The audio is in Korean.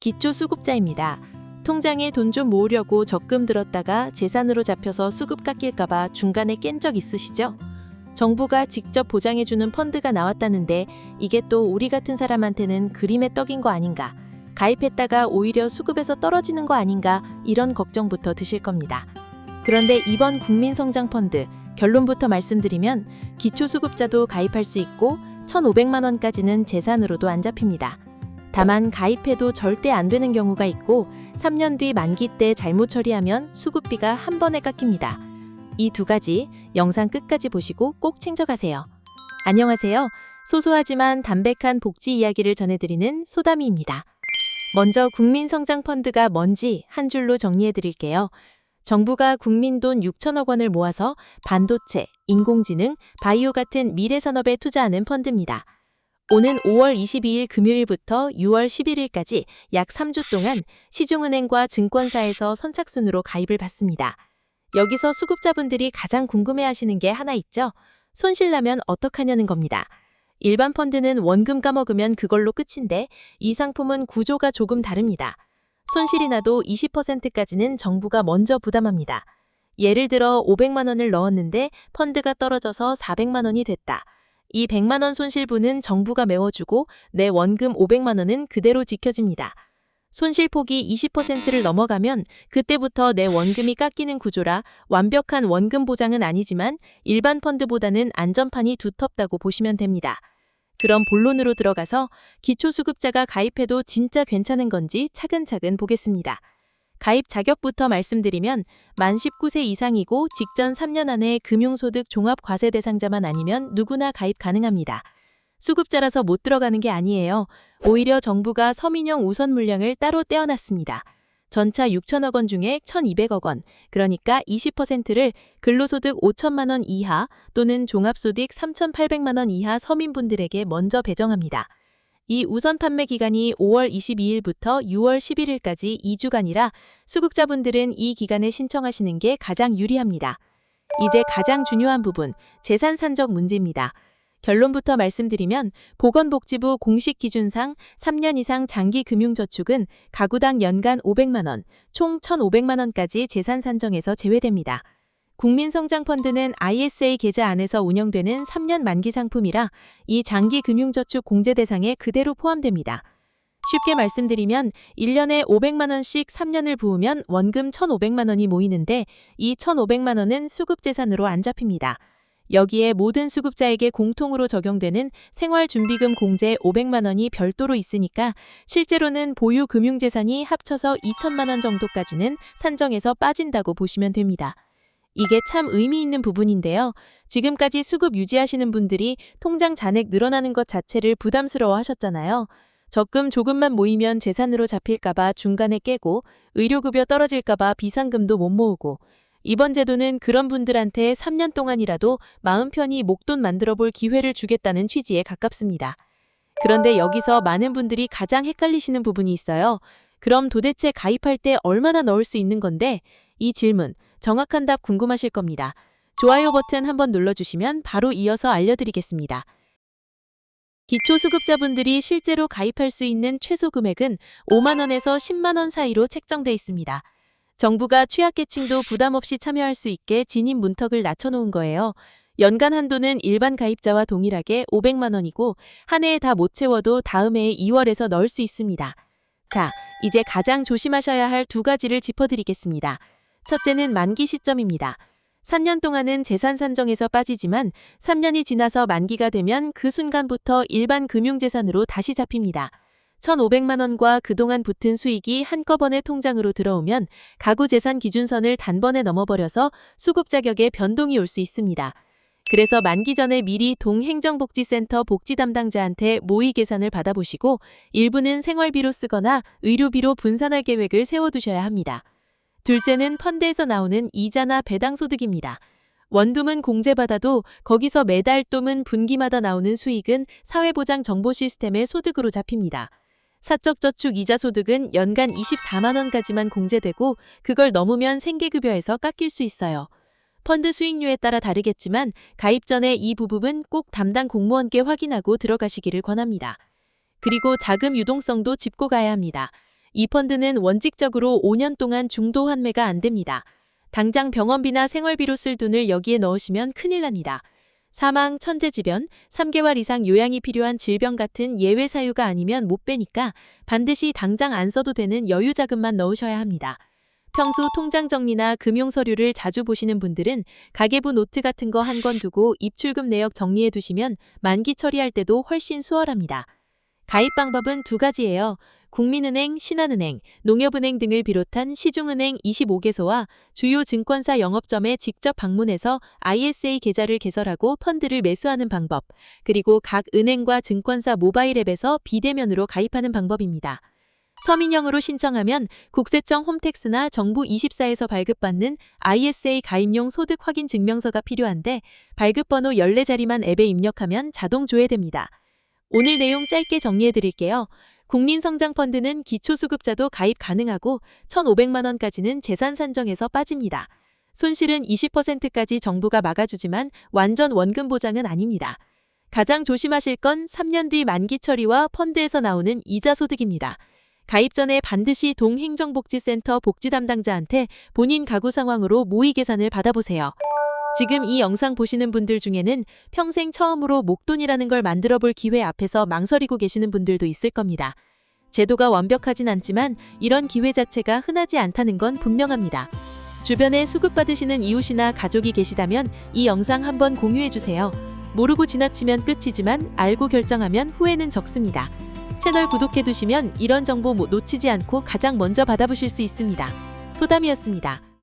기초수급자입니다. 통장에 돈 좀 모으려고 적금 들었다가 재산으로 잡혀서 수급 깎일까봐 중간에 깬 적 있으시죠? 정부가 직접 보장해주는 펀드가 나왔다는데 이게 또 우리 같은 사람한테는 그림의 떡인 거 아닌가? 가입했다가 오히려 수급에서 떨어지는 거 아닌가? 이런 걱정부터 드실 겁니다. 그런데 이번 국민성장펀드 결론부터 말씀드리면 기초수급자도 가입할 수 있고 1,500만 원까지는 재산으로도 안 잡힙니다. 다만 가입해도 절대 안 되는 경우가 있고 3년 뒤 만기 때 잘못 처리하면 수급비가 한 번에 깎입니다. 이 두 가지 영상 끝까지 보시고 꼭 챙겨가세요. 안녕하세요. 소소하지만 담백한 복지 이야기를 전해드리는 소담이입니다. 먼저 국민성장펀드가 뭔지 한 줄로 정리해드릴게요. 정부가 국민 돈 6천억 원을 모아서 반도체, 인공지능, 바이오 같은 미래산업에 투자하는 펀드입니다. 오는 5월 22일 금요일부터 6월 11일까지 약 3주 동안 시중은행과 증권사에서 선착순으로 가입을 받습니다. 여기서 수급자분들이 가장 궁금해하시는 게 하나 있죠? 손실나면 어떡하냐는 겁니다. 일반 펀드는 원금 까먹으면 그걸로 끝인데 이 상품은 구조가 조금 다릅니다. 손실이 나도 20%까지는 정부가 먼저 부담합니다. 예를 들어 500만 원을 넣었는데 펀드가 떨어져서 400만 원이 됐다. 이 100만 원 손실분은 정부가 메워주고 내 원금 500만 원은 그대로 지켜집니다. 손실폭이 20%를 넘어가면 그때부터 내 원금이 깎이는 구조라 완벽한 원금 보장은 아니지만 일반 펀드보다는 안전판이 두텁다고 보시면 됩니다. 그럼 본론으로 들어가서 기초수급자가 가입해도 진짜 괜찮은 건지 차근차근 보겠습니다. 가입 자격부터 말씀드리면 만 19세 이상이고 직전 3년 안에 금융소득 종합과세 대상자만 아니면 누구나 가입 가능합니다. 수급자라서 못 들어가는 게 아니에요. 오히려 정부가 서민형 우선 물량을 따로 떼어놨습니다. 전차 6천억 원 중에 1,200억 원, 그러니까 20%를 근로소득 5천만 원 이하 또는 종합소득 3,800만 원 이하 서민분들에게 먼저 배정합니다. 이 우선 판매 기간이 5월 22일부터 6월 11일까지 2주간이라 수급자분들은 이 기간에 신청하시는 게 가장 유리합니다. 이제 가장 중요한 부분, 재산 산적 문제입니다. 결론부터 말씀드리면 보건복지부 공식 기준상 3년 이상 장기금융저축은 가구당 연간 500만 원, 총 1,500만 원까지 재산 산정에서 제외됩니다. 국민성장펀드는 ISA 계좌 안에서 운영되는 3년 만기 상품이라 이 장기금융저축 공제 대상에 그대로 포함됩니다. 쉽게 말씀드리면 1년에 500만 원씩 3년을 부으면 원금 1,500만 원이 모이는데 이 1,500만 원은 수급재산으로 안 잡힙니다. 여기에 모든 수급자에게 공통으로 적용되는 생활준비금 공제 500만 원이 별도로 있으니까 실제로는 보유 금융재산이 합쳐서 2천만 원 정도까지는 산정에서 빠진다고 보시면 됩니다. 이게 참 의미 있는 부분인데요. 지금까지 수급 유지하시는 분들이 통장 잔액 늘어나는 것 자체를 부담스러워 하셨잖아요. 적금 조금만 모이면 재산으로 잡힐까봐 중간에 깨고 의료급여 떨어질까봐 비상금도 못 모으고 이번 제도는 그런 분들한테 3년 동안이라도 마음 편히 목돈 만들어 볼 기회를 주겠다는 취지에 가깝습니다. 그런데 여기서 많은 분들이 가장 헷갈리시는 부분이 있어요. 그럼 도대체 가입할 때 얼마나 넣을 수 있는 건데? 이 질문, 정확한 답 궁금하실 겁니다. 좋아요 버튼 한번 눌러주시면 바로 이어서 알려드리겠습니다. 기초수급자분들이 실제로 가입할 수 있는 최소 금액은 5만 원에서 10만 원 사이로 책정돼 있습니다. 정부가 취약계층도 부담 없이 참여할 수 있게 진입 문턱을 낮춰놓은 거예요. 연간 한도는 일반 가입자와 동일하게 500만 원이고 한 해에 다 못 채워도 다음 해 2월에서 넣을 수 있습니다. 자, 이제 가장 조심하셔야 할 두 가지를 짚어드리겠습니다. 첫째는 만기 시점입니다. 3년 동안은 재산 산정에서 빠지지만 3년이 지나서 만기가 되면 그 순간부터 일반 금융재산으로 다시 잡힙니다. 1,500만 원과 그동안 붙은 수익이 한꺼번에 통장으로 들어오면 가구재산 기준선을 단번에 넘어버려서 수급 자격에 변동이 올 수 있습니다. 그래서 만기 전에 미리 동행정복지센터 복지 담당자한테 모의 계산을 받아보시고 일부는 생활비로 쓰거나 의료비로 분산할 계획을 세워두셔야 합니다. 둘째는 펀드에서 나오는 이자나 배당소득입니다. 원금은 공제받아도 거기서 매달 또는 분기마다 나오는 수익은 사회보장 정보 시스템의 소득으로 잡힙니다. 사적저축 이자 소득은 연간 24만 원까지만 공제되고 그걸 넘으면 생계급여에서 깎일 수 있어요. 펀드 수익률에 따라 다르겠지만 가입 전에 이 부분은 꼭 담당 공무원께 확인하고 들어가시기를 권합니다. 그리고 자금 유동성도 짚고 가야 합니다. 이 펀드는 원칙적으로 5년 동안 중도 환매가 안 됩니다. 당장 병원비나 생활비로 쓸 돈을 여기에 넣으시면 큰일 납니다. 사망, 천재지변, 3개월 이상 요양이 필요한 질병 같은 예외 사유가 아니면 못 빼니까 반드시 당장 안 써도 되는 여유 자금만 넣으셔야 합니다. 평소 통장 정리나 금융 서류를 자주 보시는 분들은 가계부 노트 같은 거 한 권 두고 입출금 내역 정리해 두시면 만기 처리할 때도 훨씬 수월합니다. 가입 방법은 두 가지예요. 국민은행, 신한은행, 농협은행 등을 비롯한 시중은행 25개소와 주요 증권사 영업점에 직접 방문해서 ISA 계좌를 개설하고 펀드를 매수하는 방법, 그리고 각 은행과 증권사 모바일 앱에서 비대면으로 가입하는 방법입니다. 서민형으로 신청하면 국세청 홈택스나 정부24에서 발급받는 ISA 가입용 소득 확인 증명서가 필요한데 발급번호 14자리만 앱에 입력하면 자동 조회됩니다. 오늘 내용 짧게 정리해 드릴게요. 국민성장펀드는 기초수급자도 가입 가능하고 1,500만 원까지는 재산 산정에서 빠집니다. 손실은 20%까지 정부가 막아주지만 완전 원금 보장은 아닙니다. 가장 조심하실 건 3년 뒤 만기 처리와 펀드에서 나오는 이자 소득입니다. 가입 전에 반드시 동행정복지센터 복지 담당자한테 본인 가구 상황으로 모의 계산을 받아보세요. 지금 이 영상 보시는 분들 중에는 평생 처음으로 목돈이라는 걸 만들어 볼 기회 앞에서 망설이고 계시는 분들도 있을 겁니다. 제도가 완벽하진 않지만 이런 기회 자체가 흔하지 않다는 건 분명합니다. 주변에 수급받으시는 이웃이나 가족이 계시다면 이 영상 한번 공유해주세요. 모르고 지나치면 끝이지만 알고 결정하면 후회는 적습니다. 채널 구독해두시면 이런 정보 놓치지 않고 가장 먼저 받아보실 수 있습니다. 소담이었습니다.